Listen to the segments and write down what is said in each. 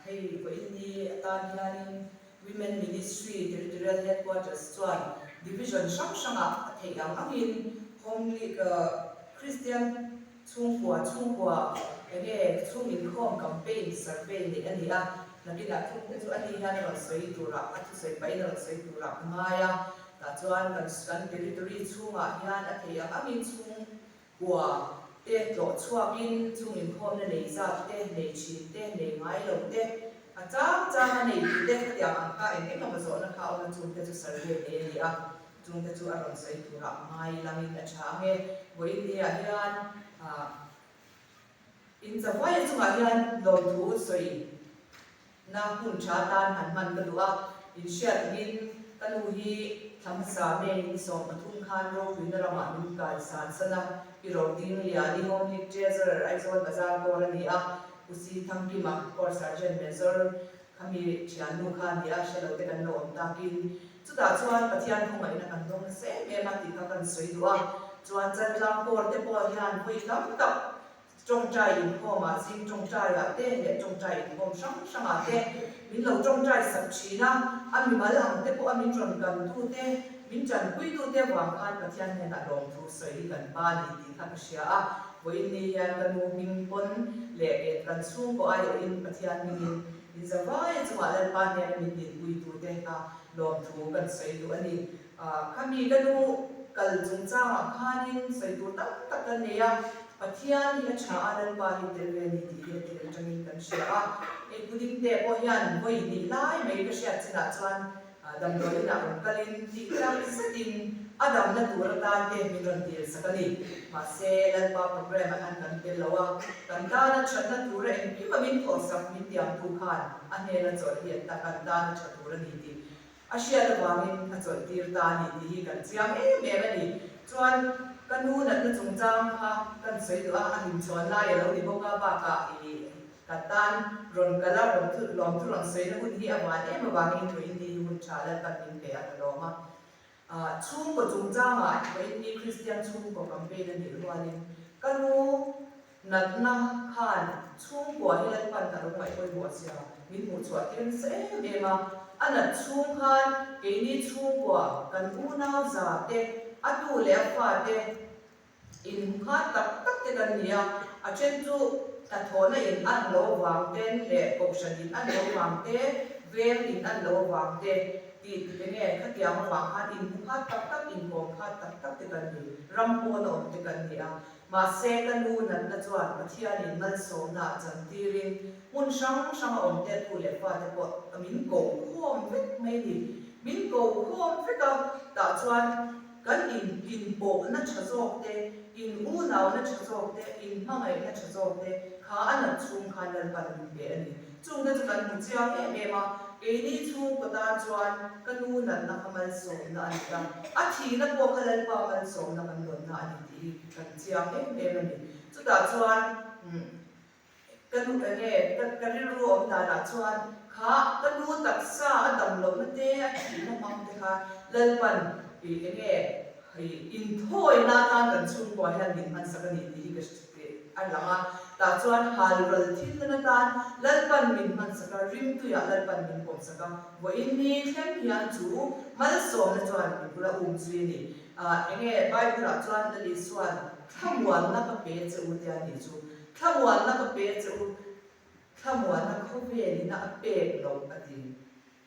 hei ko indi tan hianin women ministry territorial headquarters chuan division sang thei angin homely Christian chungwa enge chungin khom campaign survey ni ania nakina chung chu ani hian ro soi tura atu sei pai ro soi tura maya ta chuan kan territory chunga hian a thei angin chung wa te to chuakin chungin khom na nei za te nei chi te nei ngai lo te a cha nei te te ang ka enge ma zo na kha on chung te chu survey ni a chung te chu a ron sei tura mai langin a cha nge voi ni a hian in sa vai chu ma hian lo thu soi na hun cha tan han man ka duwa in shat min kanu hi thamsa me in so pathum khan ro pin ra ma min kai san sana iro ding lia ni home ni treasurer ai so bazar ko ni a usi thamki ma kor sergeant major kami chianu khan dia shelo te kan lo ta kin chu da chuan pathian khong mai na kan dong se me ma ti ka kan soi duwa chuan chan lang por te po hian hui tam tak trong trai in khom a sing trong trai a te le trong trai in khom sang a te min lo trong trai sak china ami mal ang te po ami tron kan tu te min chan pui tu te wang khan pathian ne na rom thu sei kan ba ni ti kha sia a voi ni yan kan mu ming pon le e kan sung ko ai in pathian ni in zawai chuwa le pa ne min ni pui tu te ka rom thu kan sei du ani khami kanu kal chung cha khanin sei tu tak tak kan ne ya pathian hi cha anan pa hi te ve ni ti he te changin kan sia e kuding te po hian voi ni lai mai ka sia china chuan dam do na kalin ti kram satin adam na tur ta te mi ron tir sakani ma se lan pa program an kan te lawa kan da na chat na tur en ki ma min tho sak min tiam tu khan an he na chor hi ta kan da na chat tur ni ti asia da wangin a chor tir ta ni ti kan chiam me ni chuan kanu na chung chang ha kan sei du a hin chon lai lo ni boka ba ka i katan ron kala ron thu ron sei na hun hi awan em awangin thu in di hun chala kan in pe a lo ma chung ko chung chang a ko in ni Christian chung ko campaign ni ruanin kanu nat na khan chung ko hi lan pan ta ro mai koi bo sia min mu chwa ken se me ma ana chung khan ke ni chung ko kan u na za te atu le fa te in kha tak tak te kan nia a chen chu ta thona in an lo wang ten le option in an lo wang te vel in an lo wang te ti te nge kha tia ma wang kha in kha tak tak in ko kha tak tak te kan ni ram po no te kan nia ma se kan nu nan na chuan pathian in man so na chan tirin mun sang om te tu le fa te ko min ko khom vek mai ni min ko khom vek ta chuan kan in bo na chazok te in u naw na chazok te in mangai na chazok te kha ana chung khan lan pan be ani chung na kan mu chia me ma e ni chung ko ta chuan kanu nan na kamal so na ani ka a thi na ko khalan pa man so na kan don na ani ti kan chia me ani chu ta chuan kanu ane kan ru om na na chuan kha kanu tak sa adam lo na te a thi na mang te kha lan pan in thoi na tan kan chung ko hian min man sakani ti ka ste alanga ta chuan hal rol thil na tan lalpan min man saka rim tu ya lalpan min pom saka bo in ni thlem hian chu mal som na chuan min pura chui ni enge bible a chuan da li suan thamwan na ka pe che u te ani chu thamwan na ka pe che u thamwan na khobe ni na pe lo ati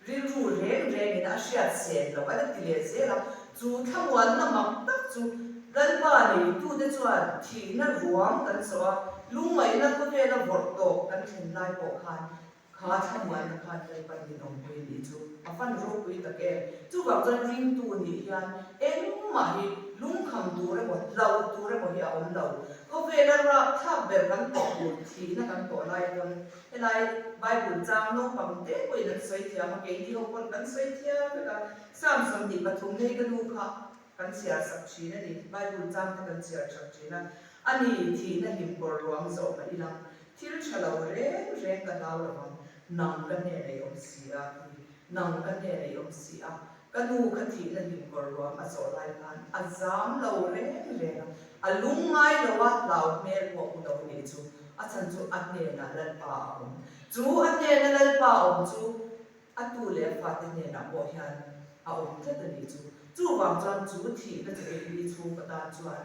ru reng ina sha se lo ala ti le se la chu thamwan na mak tak chu lalpa ni tu de chuan thi na ruang kan so lungmai na ko ve na vor to kan thin lai ko khan kha thamwan na khan lai pan ni nom pe ni chu afan ro pui ta ke chu ga jan ring tu ni hian eng ma hi lung kham tu re mo lau tu re mo hi a om lau ko ve na ra tha ber kan to bu thi na kan to lai kon elai bible chang no pam te ko in soi thia ma ke ni ho kon kan soi thia ka sam sam ni pathum nei ka nu kha kan sia sak chi na ni bible chang ta kan sia sak chi na ani thi na him por ruang zo ma ilang thil chalo re ka daw rawang nang kan ne nei om sia nang kan ne nei om sia kanu kha thi na him por ruang a zo lai kan azam lo re a lungai lo wa lau mel po ku do ni chu a chan chu at ne na lan pa chu at ne na lan pa chu atu le fa te ne na bo hian a te te ni chu wang chuan chu thi na che ni chu ka ta chuan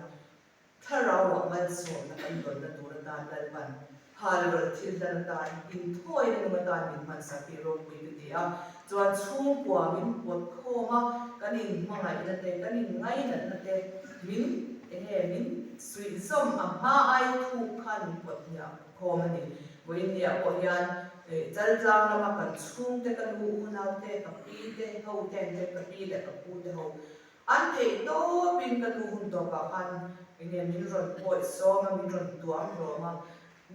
ถ้าเราหวังมันสวนนะกันโดนตัวตาได้ปันหาเราที่ตาตาอินถ้อยในมันตาอินมันสักที่เราคุยกันเดียวจวนช่วงกว่ามินปวดคอมากันอินมาไงนั่นเองกันอินไงนั่นเองมินมินสวยส้มอ่ะมาไอทุกขันปวดเนี่ยคอมันนี่วันนี้ปวดยันจัลจังเรามากันช่วงเด็กกันหูนาวเด็กกับปีเด็กเขาเด็กกับปีเด็กกับปูเด็กเขาอันเด็กโตเป็นกันหูหุ่นตัวปากอันเนี่ยมินรอนปวดซ้อมมินรอนตัวมันร้อนมา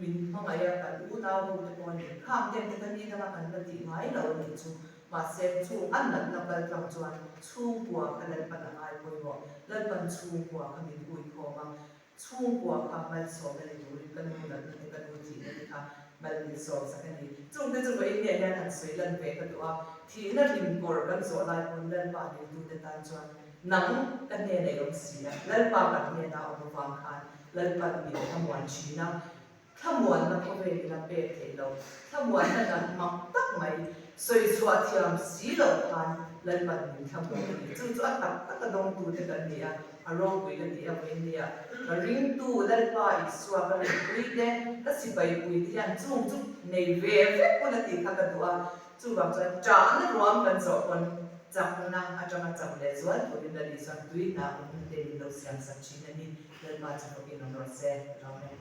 มินมาไงกันหูนาวหูเด็กคนนี้ข้ามเด็กกันนี่นะกันปฏิไงเราเนี่ยชูมาเซ็นชูอันนั้นนับเป็นจังจวนชูกัวกันเลยปัญหาไอ้คนบอกเล่นปัญชูกัวกันมินคุยคอมาชูกัวข้ามมันซ้อมเลยดูกันหูนั้นกันหูที่นี่ค่ะมันมีซ้อมสักนิดจุ่มได้จุ่มไว้เนี่ยงานสวยเล่นเวกันตัวที่นั่นริมกอร์กันซ้อมลายคนเล่นป่าเนี่ยดูแต่ตาจวนนังกันเนี่ยในลมเสียเล่นป่ากันเนี่ยดาวมาฟังคันเล่นป่ามีทั้งวันชีนะถ้ามวนนักเวทีนักเปรตเทโลถ้ามวนนั่นนั้นมักตักไม่สวยสวยเทียมสีเหล่าคันเล่นป่ามีทั้งวันจุดจุดตักตักกระดองตูเด็กันเนี่ยอารมณ์วิกันเนี่ยเวเนี่ยริงตูเล่นป่าอีกสวกันเลยคุยเด่นถ้าสิไปคุยที่อันจุ่มจุ่มในเวฟคนละทีข้ากันตัวจุ่มแบบจะจานรวมกันสองคนจากนั้นอาจารย์จับเลสวันตัวนี้ได้สักด้วยนะมันเดินเราเสียงสักชิ้นนี้เดินมาจากตรงนี้นนท์เซ่เราเนี่ย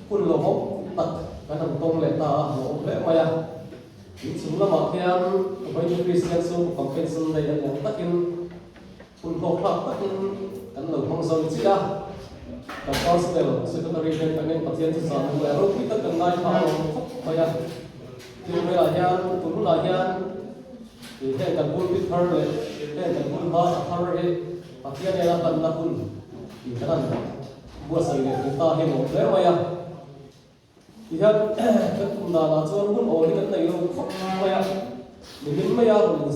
คุณเราพบตัดการทำตรงเลยตาหัวเละมาอย่างสุดละหมาดเทียนไปยูคริสเตียนสูงความเป็นสันได้อย่างตักกินคุณพบตักกินกันหนึ่งห้องสวิตช์ กับ Council Secretary เป็นกันเองประเทศที่สามเลยเราคิดกันได้ทางพยานที่เวลาเฮียนตุนเวลาเฮียนที่แค่กันพูดพิธร์เลยแค่กันพูดภาษาพาร์เลยประเทศนี้เรากันนักบุญที่ขนาดบัวใส่เลยที่ตาเห็นหมดแล้วมายังที่แค่ก็คุณดาราชวนคุณโอ้ที่กันในโลกมายังนี่มันไม่ยากเลย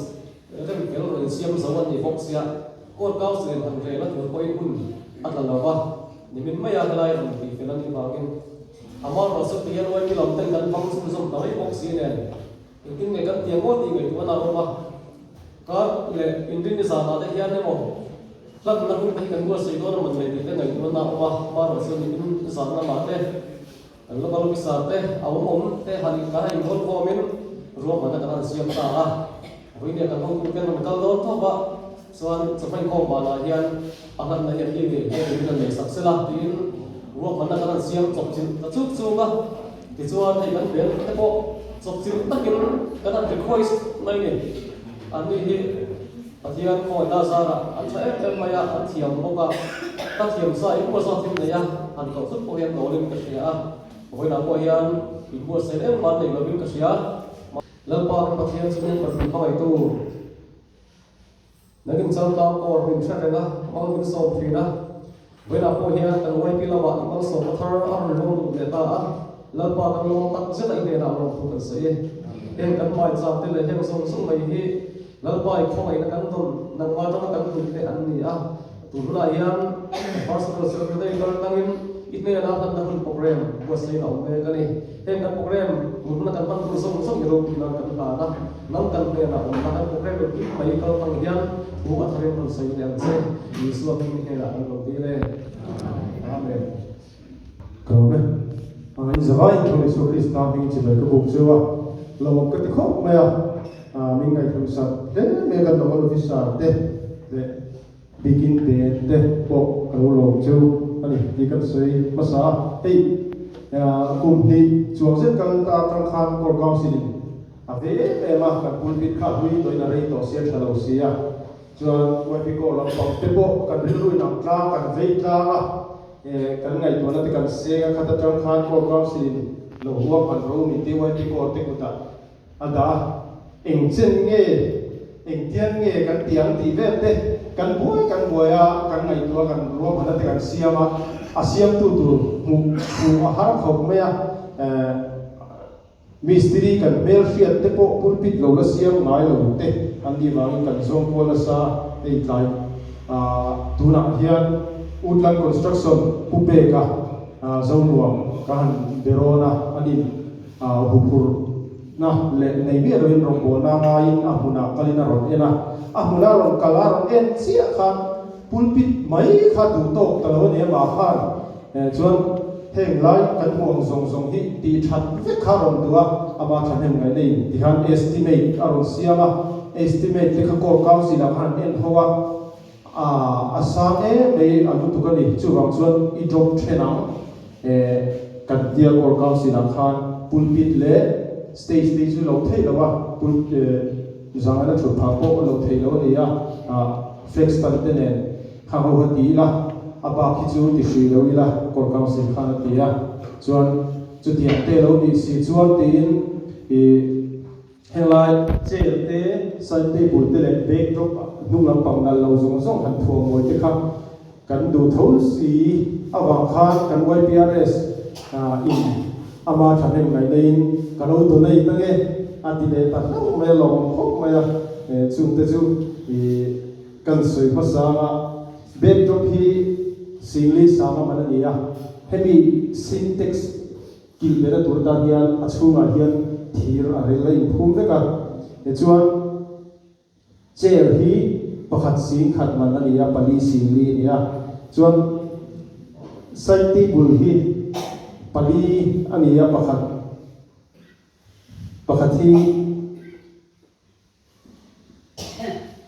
เรื่องเกี่ยวกับเสียมสวรรค์ที่พกเสียก็ก้าวเสียทางเรือแล้วถึงไปคุณอัตลักษณ์ว่านี่มันไม่ยากอะไรที่เป็นอันที่บางอย่างอามาเราสักเดียวไว้ที่เราแต่งกันฟังสุ่มสุ่มทำให้พกเสียเนี่ยจริงๆในกันเตียงว่าที่ไงตัวเราว่าก็เลยอินดินิสานอะไรอย่างนี้มั้งหลังจากนั้นกันว่าสิ่งนั้นมันเลยที่ไหนตัวเราว่ามาเราสิ่งนี้สานมาเต้แล้วก็เราพิสารเต้เอาเต้หันกันให้คนคอมเมนต์รวมมันกันเสียมตาวันนี้กันต้องคุยกันมันก็โดนทั่วส่วนสมัยก่อนบาลาเฮียนอาหารในที่นี้ให้ดูกันเลยสักเสร็จทีนรวมมันกันเสียมจบสิ้นแต่ชุกชุกอ่ะที่ส่วนให้มันเป็นแต่พอจบสิ้นตั้งกันกันเป็นคอยไม่เนี่ยอันนี้ที่อาเทียนคอยดาซาระอันใช้เป็นมายาอันเทียมพวกตั้งเทียมใส่พวกสอดทิ้งเลยอ่ะอันต่อสุดพวกเฮียนโดนกันเสียพวกเราพวกเฮียนอีกพวกเสด็จมันเลยเราวิ่งกันเสียแล้วพอประเทศซึ่งเป็นคนเข้าไปตู้นักกินซ้ำเราก็เป็นเช่นไรนะมันเป็นสอบฟรีนะเวลาพวกเฮียกันไว้พิลาวัตมันสอบทาร์อันลงเดต้าแล้วพอกันลงตัดเส้นอะไรเนี่ยเราลงทุนเสียเห็นกันไปจากที่เลยเห็นส่งไปที่แล้วไปข้องไอ้นักการตุนนักมาต้องการตุนในอันนี้ตุนลายยันพอสกัดสุดท้ายก็ตั้งอินเดียนับตั้งโปรแกรมว่าสิ่งเอาเงินกันนี่เห็นกันโปรแกรมมุ่งนักการตุนส่งยุโรปนักการตานะนั่งกันเนี่ยนะผมทำโปรแกรมแบบนี้ไปก็ตั้งยันบุกอัฐเรมันสิ่งเดียวกันมีส่วนที่เนี่ยนะอันนี้เลยอาเมนก็เนี่ยอิสราเอลคนที่สุดที่สตาร์ทที่จะก็บุกเสียว่าเราก็ติดข้อมามิงไงทุกสัตว์เฮ้ยเมื่อกันเราก็รู้สัตว์เด้บิกินเด้พวกเราลงเจ้าอันนี้ที่กันใช้ภาษาเฮ้ยกลุ่มที่ช่วงเส้นกันตาตั้งคันกอลกาวสิลิอาเวมากันปุ่นปิดข้าวหุยตัวนั้นเลยตัวเสียชะลาเสียส่วนวันที่ก็เราต้องเตะโบกันเรื่อยๆน้ำตากันเวทากันไงตัวนั้นที่กันเสียขัดตั้งคันกอลกาวสิลิเราหัวพันรู้มีที่วันที่ก็เตะกุตาอันดาเอ็งเช่นเงี้ยเอ็งเทียนเงี้ยกันเตียงตีเวทเด้กันบวยกันไงตัวกันรวมพันธุ์กันเสียมาอาเซียมตัวมุอาหารเขาไม่มิสตรีกันเมลเฟียเตปอปุ่นปิดเราละเสียมง่ายเราเตะอันนี้วางกันส่งโพลซาไอ้ไลตัวนักเรียนอุดลันคอนสตรักชั่นผู้เบกะเจ้าหลวงกันเดโรนาอันนี้บุปผลนะในเรื่องรองโบนาไงอามุนาคาลินารอนเอ็นะอามุนารอนคาลารอนเอ็นเสียขันปุ่นปิดไม่ขัดดูโตตลอดเนี่ยมาขันจนเฮงไลกันห่วงส่งที่ตีชัดเวคารอนตัวอามาชันเฮงไงนี่ที่ฮัน estimate อารมณ์เสียมา estimate ที่เขาบอกเขาสิละฮันเอ็นเพราะว่าอาสาไม่อายุตุกันนี่จู่บางส่วนอีจบเทนังกันเดียกอลเขาสิละฮันปุ่นปิดเล่stage เราเทแล้วว่าปุ่นจังนั้นชุดพังโป้เราเทแล้วนี่flex ตันเตนข้างหัวตีละอาบาคิจูติชีเราอีละกอลเขาสิข้างตีส่วนจุดที่เตเราดีสิส่วนตีนเฮลัยเจเตสันเตบุตรเล็กเบกรุปนุ่งลำปังนั่นเราส่งหันทัวร์มวยที่ครับกันดูทุ่งสีอวางคานกันไว้ PRS อินอามาฉันเองไงได้กันเอาตัวนี้ตั้งเองอาทิตย์เดียวตั้งไม่ลงพบไม่จุ่มเตจุกันสวยภาษาเบกรุปที่สิ่งลิสามันนี่ให้มี syntax กินเลยตัวด้านยันอัศวินยันทีร์อะไรเลยพุ่มเด็กกันจวนเจ้าที่ประคัดสิ่งขัดมันนี่ปลีสิ่งลีนี่จวนไซติบุลฮีปลีอันนี้ประคัดที่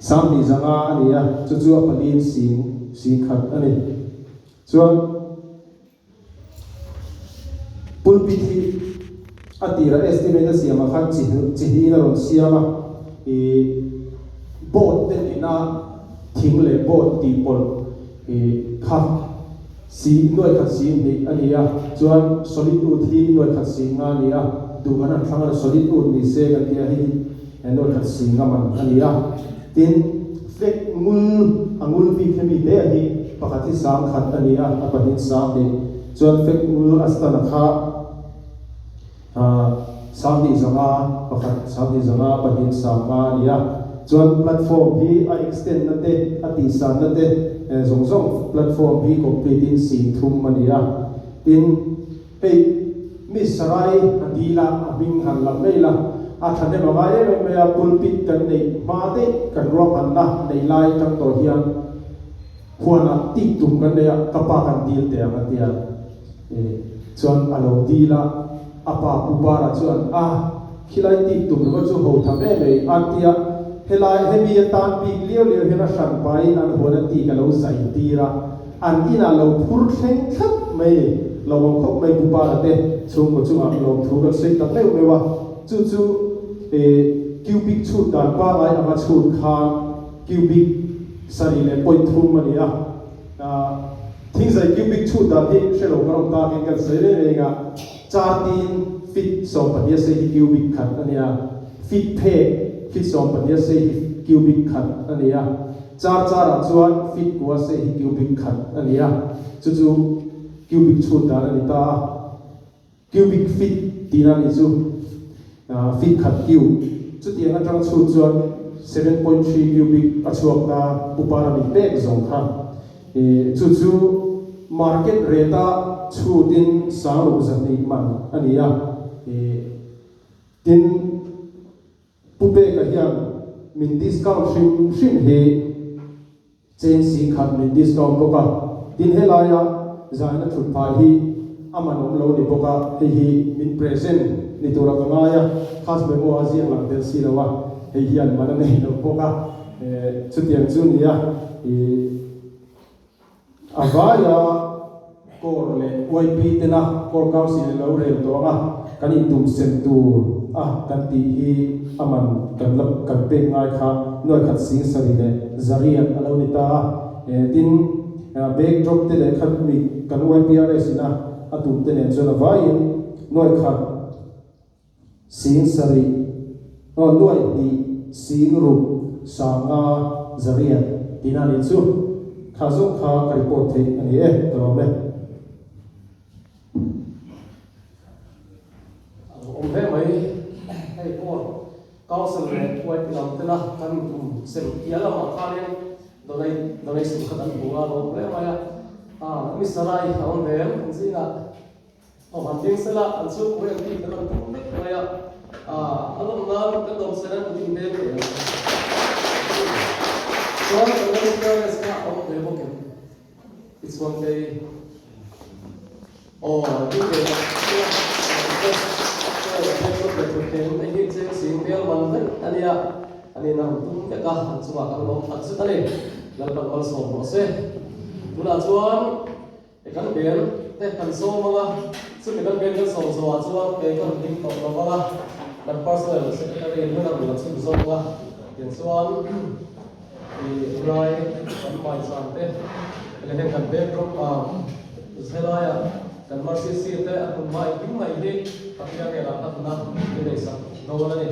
สามดีจังอันนี้จู่ๆปลีสิ่งขัดอันนี้จวนปุ่นพิธีอาทิตย์ละ estimate เสียมาขันจิตน่าร้อนเสียมาโบสถ์เด่นน่าทิ้งเลยโบสถ์ตีปนขับ si nuôi khát si ni anh à chuan solid wood hi nuôi khát si nga ni à du kan an thang solid wood ni se kan tia hi nuôi khát si nga man anh à tin fek angul vi khemi de hi pakati sang khat ani a apanin sang ni chuan fek astana kha sang ni zanga pakhat sang ni zanga panin sang nga ni a chuan platform hi a extend na te a ti san na te zong platform hi complete in si thum ani a tin pe mi sarai adila abing han lam leila a thane ma mai me a pulpit kan nei ma te kan ro han na nei lai kan to hian huana ti tum kan nei kapa kan dil te ang atia chuan alo dila apa pupara chuan a khilai ti tum ro chu ho thame me atia helai hemi tan pi leo hena san pai an huana ti ka lo sai tira an ina lo phur thleng thap mai lo khop mai pupara te chung ko chung a lo thu ka sei ta me wa chu cubic chut dan pa lai ama chut khan cubic sari le point thum mani a things like cubic chut dan hi shelo karom ta kan sei le nga 4 feet so pa dia sei cubic khat ania feet phe feet so pa dia sei cubic khat ania char chuan feet ko sei cubic khat ania chu cubic chut dan ani ta cubic feet dinani chu feet khat cube chu tiang atang chu chuan 7.3 cubic achuak ta upara mi pek zong kha chu market rate chu tin saru zani man ania tin pupe ka hian min discount shim he chen si khat min discount boka tin helaya zana thut pa hi amanom lo ni boka hi min present ni tura kangaya khas me mo aziang lang del si lawa he hian mana nei lo boka chutiang chu nia avaya kor le YP tena kor council lo re to nga kani tum sen tu kan ti hi aman kan lap kan pe ngai kha noi khat sing sari le zarian alo ni ta tin backdrop te le khat mi kan YPRS na atum te ne chona vain noi khat sing sari noi ni sing ru sanga zarian tinani chu khazong kha report the ani to me ông thế mấy hay con cao sân này quay làm thế nào căn xem kia là mà khai lên đồ này sụp khăn bùa đồ thế mà mi sarai ông thế ông gì là ông hành tiếng sẽ là anh suốt quay anh đi cái làm cũng biết mà anh làm nào cái đồ sẽ là cái gì đấy so the minister is not on the book it's one day you cái hiện trên sinh viên bằng đấy anh nằm tung cái cả anh chụp cái lồng thật sự đấy là bằng con số một xe tu là chuan cái biển cái cần số mà sự cái biển số chuan cái con tính tổng mà là personal secretary nó là sự số mà tiền chuan thì rồi còn mai sang thế cái cần biết group sẽ là kan marsi si te akun mai kim mai hi pakya ke la tatna ni dei sa no la ni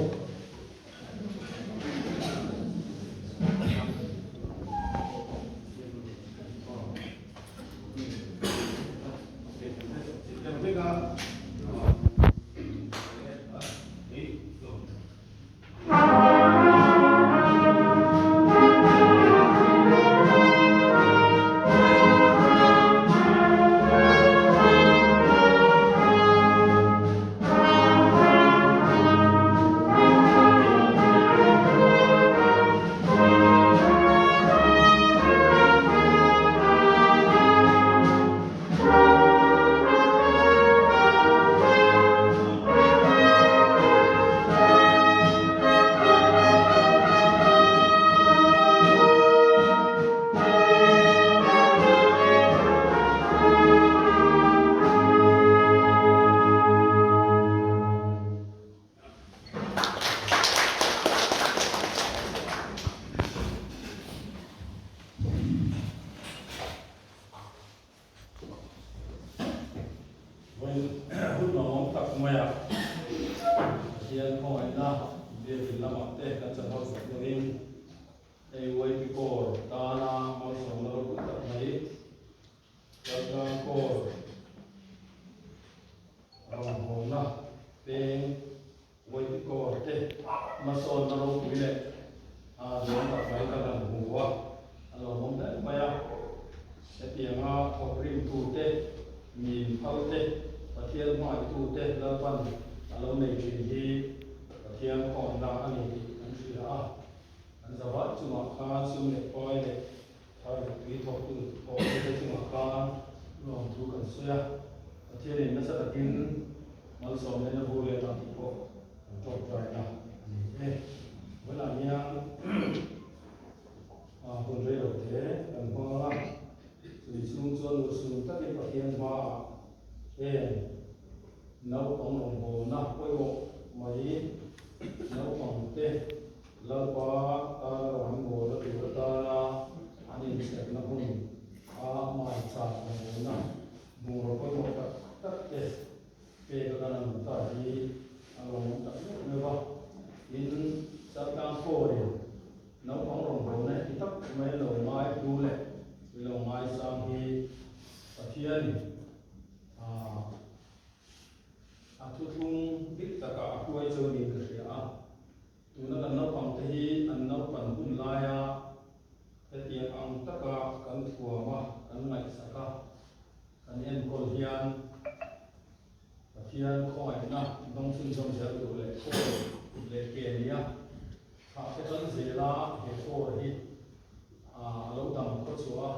hút nó tập ngoài à hiện không ai na để làm ăn thế các chân họ sẽ nên ai quay bị cổ ta na mọi sống nó cũng tập mấy các cổ hồn na để quay bị cổ thế mà son nó cũng bị lệ rồi tập mấy cái làm hùng quá rồi hôm đấy mày à sẽ tiếng học rim tu thế nhìn phao thế và thiên ngoại tu thế là quan lâu này thì thiên còn là anh ấy anh chỉ là anh giáo vắt chúng họ khá xung lệ coi này thôi tùy thuộc từ có cái chúng họ khá lòng tu cần xưa thiên này nó sẽ là tin mal sống nên nó vui lên làm thì có trộn trời nào với lại nha con rơi đầu thế cần hoa thì xuống chuồn xuống tất cả thiên hoa nấu ông đồng hồ nắp quay bộ mấy nấu bằng tê lâu quá ta làm hồ đã từ ta anh đi sẽ nó không mai sạc đồng hồ nắp hồ quay bộ tất tê tê cái này mình ta đi ăn lòng tất nữa vào in sát cam phô đi nấu ông đồng hồ này thì tất mấy lồng mai đu lệ lồng mai sang thì thiên thu thung biết tất cả quay cho mình cái gì tu nó cần nấu bằng thế anh nấu bằng bún lai cái tiếng ăn tất cả cần thua mà cần mạch sắc cần em còn hiền khỏi na đông sinh trong giờ đủ lệ khô lệ kề nhá cái thân gì là cái khô đi lâu tầm có chúa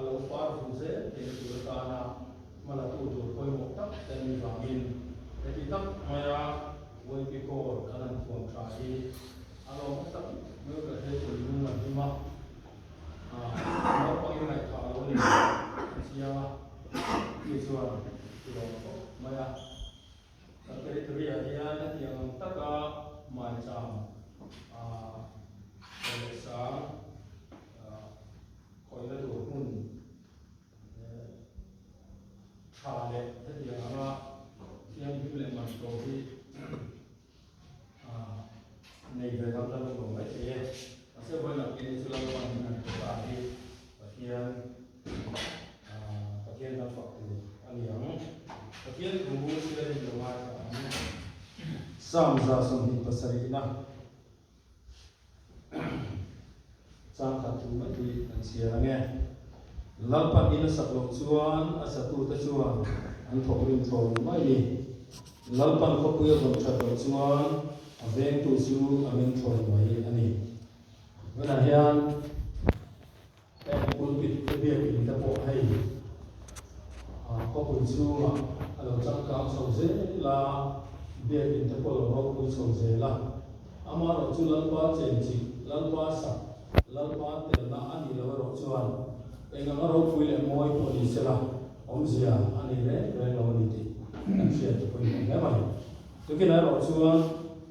lâu phá phun dễ thì chúng ta na mà là tu tu coi một tắc tên vàng in thì tắc mai ra với cái cô khả năng phòng trà đi alo tắc nếu là thế thì luôn là đi mà nó có những ngày thảo luôn đi xia đi xua thì đó mai ra cái thứ gì thì anh những tất cả mai chạm buổi sáng khỏi là đủ hôn thả lệ thế thì là thiên hữu lệ mặt cầu đi này về tham gia của mấy chị em sẽ với là cái sự lao động này của bà đi và thiên đang phật từ anh nhẫn và thiên cũng muốn chơi nhiều mai sam ra sum hi pasari na sam khat tu mai ti an sia nge lalpan in sak lo chuan asatu ta chuan an thok rim thon mai ni lalpan ko puya rom chat lo chuan aveng tu chu amen thon mai ani wana hian pul bit ke bia in ta po hai ko pun chu alo chang kam so ze la bia in ta po ro ko so ze la ama ro chu lalpa chen chi lalpa sa lalpa te na ani lo ro chuan engam ro pui le moi po ni sela omzia ani re lo ni ti an sia to ko ni ma mai to ke na ro chuan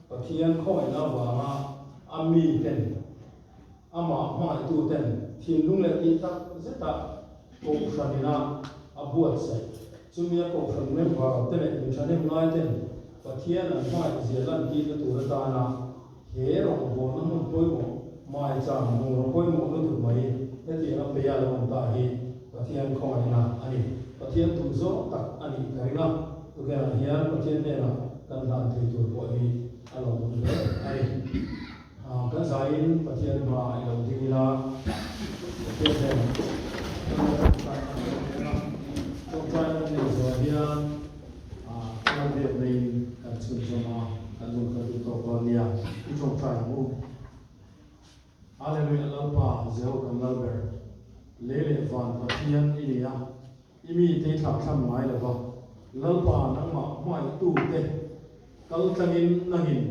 pathian khoi na wa ma ami ten ama ma tu ten thin lung le ti tak zeta ko khanina abuat sai chumia ko khan me wa te le ni thane ngai ten pathian an ma zelan ti na tu ta na he ro bo na mun poi mo mai chang mo ro poi mo no tu mai te ti na pe ya lo ta hi pathian khoi na ani pathian tu zo tak ani karina to ke na hian pathian ne na kan dan thei tu po ni alo mo le ai kan zain pathian ma ilo dingila pathian to try ne zo hian kan de nei kan chun zoma kan mun kan to ko nia I trong try mu Hallelujah lalpa zeo kan lalber lele van pathian ilia imi te thak tham ngai la ba lalpa nang ma mai tu te kal tangin nangin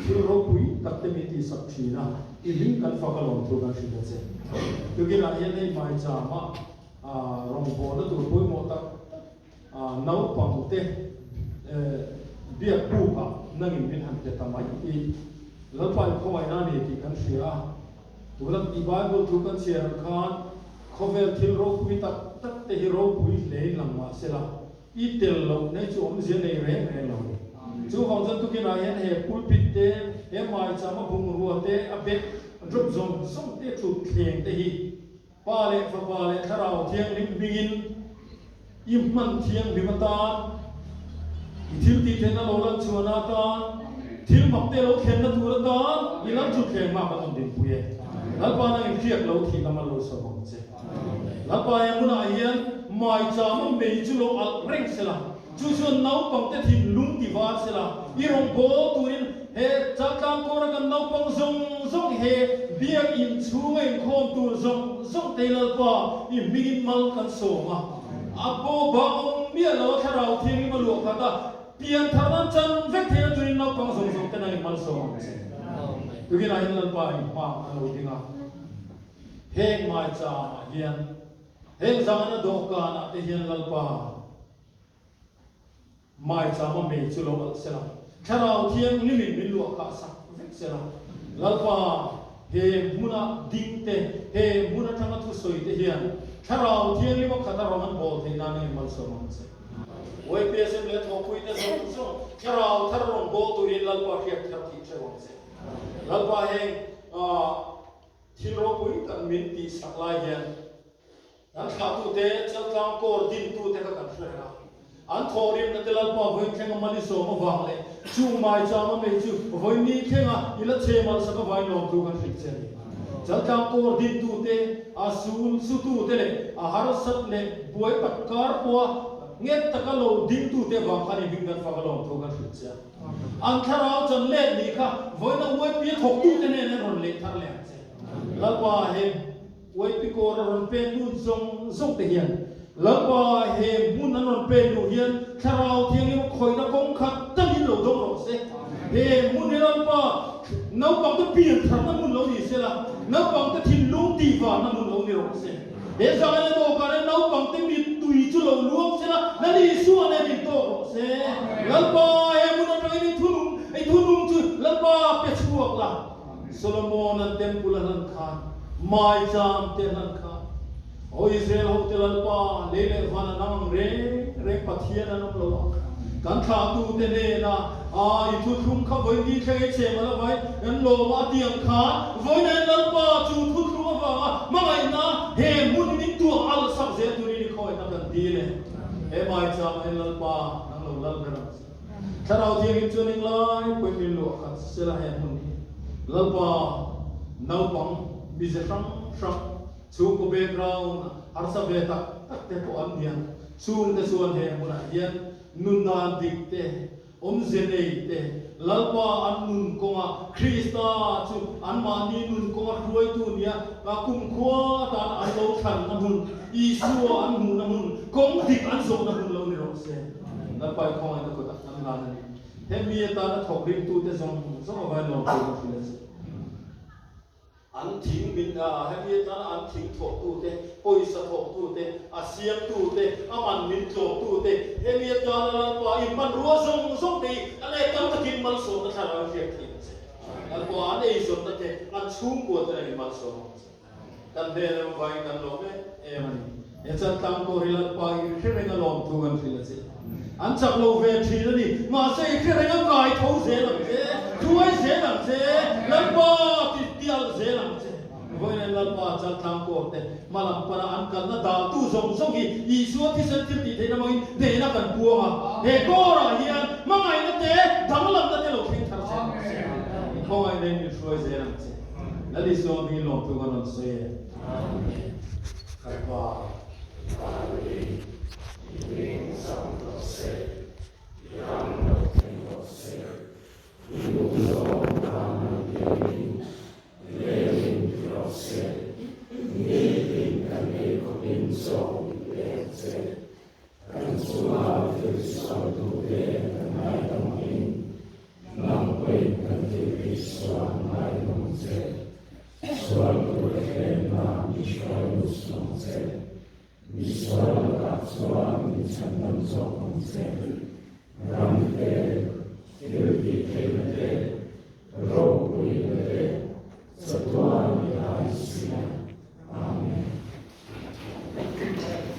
thil ro pui tak te mi ti sak thina I lim kan fa ka lom tu kan thina che tu ki la yen nei mai cha ma rong bo na tu pui mo tak nau pang te bia pu ka nangin min han te tamai I lalpa ko ai na ni ti kan thia tulam I Bible tu kan share khan khovel thil ro pui tak tak te hi ro pui le lang ma sela itel lo nei chu om zia nei re lo chu hong jan tu ki na hian he pulpit te he mai chama bung ru te a bek drop zong song te chu thleng te hi pa le fa pa le tharau thiang lim bingin im man thiang bimata thil ti te na lo lan chuana ta thil mak te lo khen na tur ta ilam chu khen ma ka din puye lalpa na in khiak lo thi na ma lo so bong che lalpa ya muna hian mai chama mei chu lo al reng sela chu chu nau pang te thin lung ti wa sela i rong bo turin he chakang ko ra kan nau pang zong zong he biak in chu ngai khom tur zong zong te lalpa i mingin mal kan so ma apo ba om mia lo tharau thiang ma lu kha ta pian tharan chan vek the turin nau pang zong zong te na mal so ma tu ki na hin lalpa i pa lo dinga heng mai cha hian heng zang na do ka na te hian lalpa mai cha ma me chu lo al sela tharau thiang limin min lu kha sa vek sela lalpa he muna ding te he muna thanga thu soi te hian tharau thiang li mo khata roman bol the na ne mal so man se oi psm le tho pui te so tharau tharong bol tu rin lalpa khiak thar thi che won se lalpa heng thilro pui kan min ti saklai hian an kha tu te chal tlang kor din tu te ka kan thra an thorim na te lalpa voi khenga mali so ma wang le chung mai cha ma me chu voi ni khenga ila che mal sa ka vai lom tu kan thik che chal tlang kor din tu te asul su tu te le a har sat le boi pat kar po nget takalo din tu te wang khani bing dan fa ka lom tu kan thik che an tharau chan le ni kha voi na voi pi thok tu te ne ne ron le thar le lalpa he wai pi ko ron pe nu zong zong te hian lalpa he mun an ron pe nu hian tharau thiang im khoi na kong khat tamin lo dong ro se he mun he lalpa nau pang te pian thar na mun lo ni se la nau pang te thin lung ti wa na mun lo ni ro se he za le do ka le nau pang te mi tui chu lo luang se la na ni su ne ni to ro se lalpa he mun an rai ni thunung chu lalpa pe chuak la Solomon and temple and khan, my jam telan khan. O Israel ho telan pa, lele vana nang re pathian anam lo. Kan kha tu te ne na, itu thum kha voi ni thei che mala vai, an lo ma tiang kha, voi na lan pa chu thu thu wa, ma ngai na he mun ni tu al sak je tu ni khoi na kan di le. He my jam en lan pa nang lo lan ra. Tharau thiang chu ning lai, poi mi lo kha sela he mun lalpa nau pang bizefang frang chung ko background arsa beta te po an hian chung te suan he muna hian nun na dikte om zenei te lalpa an nun konga krista chu an ma ni nun konga ruai tu nia ka kum khwa ta an lo than na mun isu an mun na mun kong dik an zo na mun lo ni ro se lalpa khong an ko ta an la na he mi ta na thok rim tu te zong zong vai lo tu le an thing min he mi ta an thing thok tu te poisa thok tu te asiam tu te aman min thok tu te he mi ta la pa i man ro zong zong te ale kam ta kin mal so na thara fiak thi se al ko an ei zong ta te an chung ko ta ni mal so kan de na vai kan lo me e mani e chan tam ko rilal pa i khere na lom tu kan thil se an chak lo ve thi na ni ma se khere na kai thau se lam se thuai se lam se lam pa ti tial se lam se voi na lam pa chal tham ko te malam para an kan na da tu zong zong hi I su ti san ti ti the na mai de na kan pu ma he ko ra hian ma ngai na te dang lam na te lo thing thar se ko ai ne ni thuai se lam se na li so mi lo tu kan se amen kai pa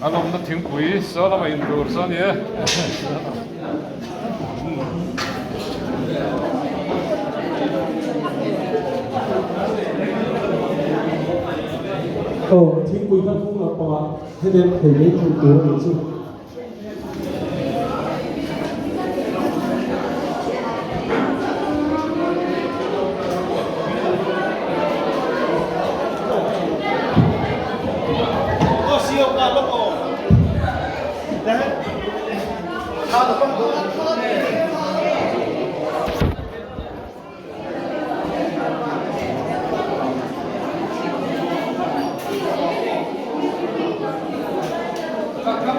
Alom na thingpui sala ma indoor sa ni Thiên quy thân cũng là quả thế nên thầy lấy chủ của mình chứ Các